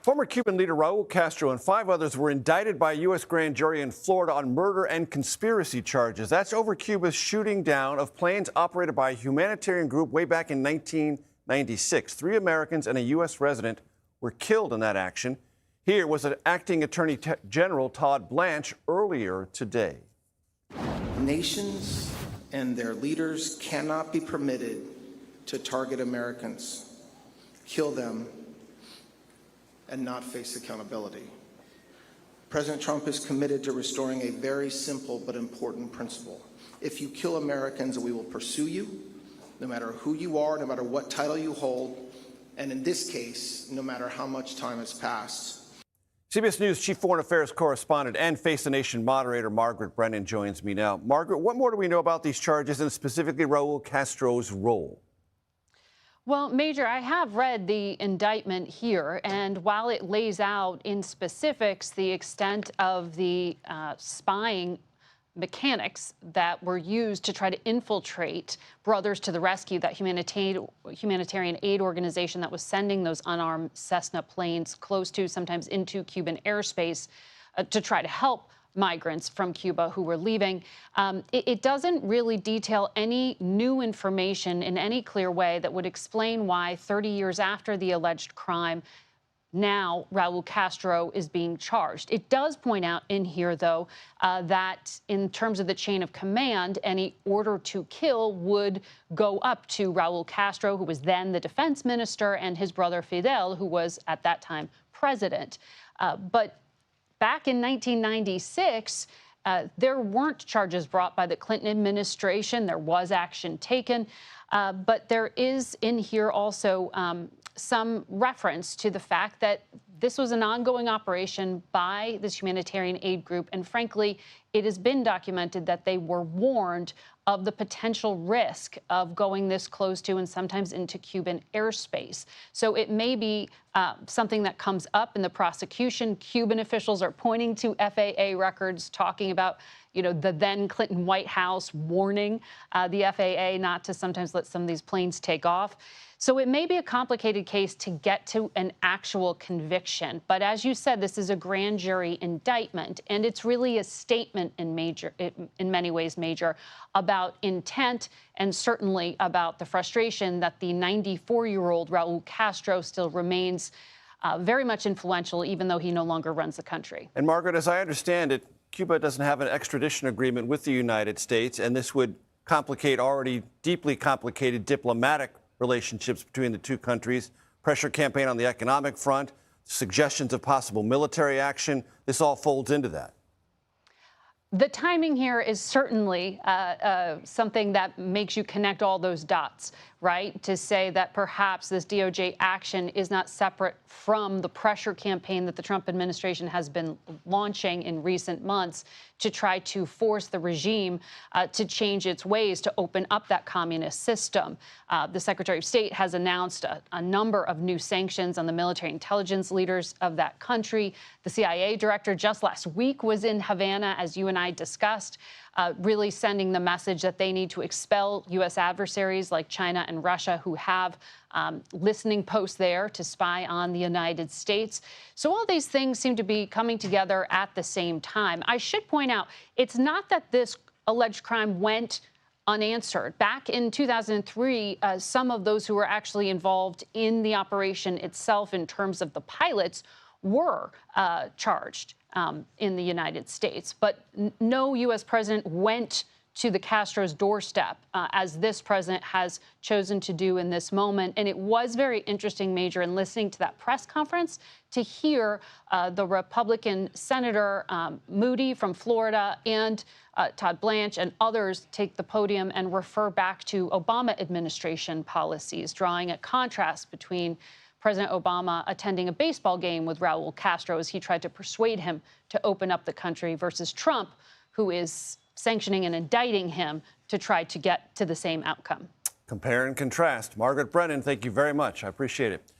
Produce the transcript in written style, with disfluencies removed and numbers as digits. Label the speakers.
Speaker 1: Former Cuban leader Raúl Castro and 5 others were indicted by a U.S. grand jury in Florida on murder and conspiracy charges. That's over Cuba's shooting down of planes operated by a humanitarian group way back in 1996. 3 Americans and a U.S. resident were killed in that action. Here was an acting Attorney General Todd Blanche earlier today.
Speaker 2: Nations and their leaders cannot be permitted to target Americans, kill them, and not face accountability. President Trump is committed to restoring a very simple but important principle. If you kill Americans, we will pursue you, no matter who you are, no matter what title you hold, and in this case, no matter how much time has passed.
Speaker 1: CBS News Chief Foreign Affairs Correspondent and Face the Nation moderator Margaret Brennan joins me now. Margaret, what more do we know about these charges and specifically Raúl Castro's role?
Speaker 3: Well, Major, I have read the indictment here, and while it lays out in specifics the extent of the spying mechanics that were used to try to infiltrate Brothers to the Rescue, that humanitarian aid organization that was sending those unarmed Cessna planes close to, sometimes into Cuban airspace to try to help migrants from Cuba who were leaving. It doesn't really detail any new information in any clear way that would explain why 30 years after the alleged crime, now Raúl Castro is being charged. It does point out in here, though, that in terms of the chain of command, any order to kill would go up to Raúl Castro, who was then the defense minister, and his brother Fidel, who was at that time president. But back in 1996, there weren't charges brought by the Clinton administration. There was action taken. But there is in here also some reference to the fact that this was an ongoing operation by this humanitarian aid group. And frankly, it has been documented that they were warned of the potential risk of going this close to and sometimes into Cuban airspace. So it may be something that comes up in the prosecution. Cuban officials are pointing to FAA records talking about, the then Clinton White House warning the FAA not to sometimes let some of these planes take off. So it may be a complicated case to get to an actual conviction. But as you said, this is a grand jury indictment, and it's really a statement in many ways, Major, about intent and certainly about the frustration that the 94-year-old Raúl Castro still remains very much influential, even though he no longer runs the country.
Speaker 1: And Margaret, as I understand it, Cuba doesn't have an extradition agreement with the United States, and this would complicate already deeply complicated diplomatic relationships between the two countries, pressure campaign on the economic front, suggestions of possible military action. This all folds into that.
Speaker 3: The timing here is certainly something that makes you connect all those dots, right? To say that perhaps this DOJ action is not separate from the pressure campaign that the Trump administration has been launching in recent months to try to force the regime to change its ways to open up that communist system. The Secretary of State has announced a number of new sanctions on the military intelligence leaders of that country. The CIA director just last week was in Havana, as you and I discussed, really sending the message that they need to expel U.S. adversaries like China and Russia who have listening posts there to spy on the United States. So all these things seem to be coming together at the same time. I should point out, it's not that this alleged crime went unanswered. Back in 2003, some of those who were actually involved in the operation itself in terms of the pilots were charged in the United States. But no U.S. president went to the Castro's doorstep, as this president has chosen to do in this moment. And it was very interesting, Major, in listening to that press conference to hear the Republican Senator Moody from Florida and Todd Blanche and others take the podium and refer back to Obama administration policies, drawing a contrast between President Obama attending a baseball game with Raúl Castro as he tried to persuade him to open up the country versus Trump, who is sanctioning and indicting him to try to get to the same outcome.
Speaker 1: Compare and contrast. Margaret Brennan, thank you very much. I appreciate it.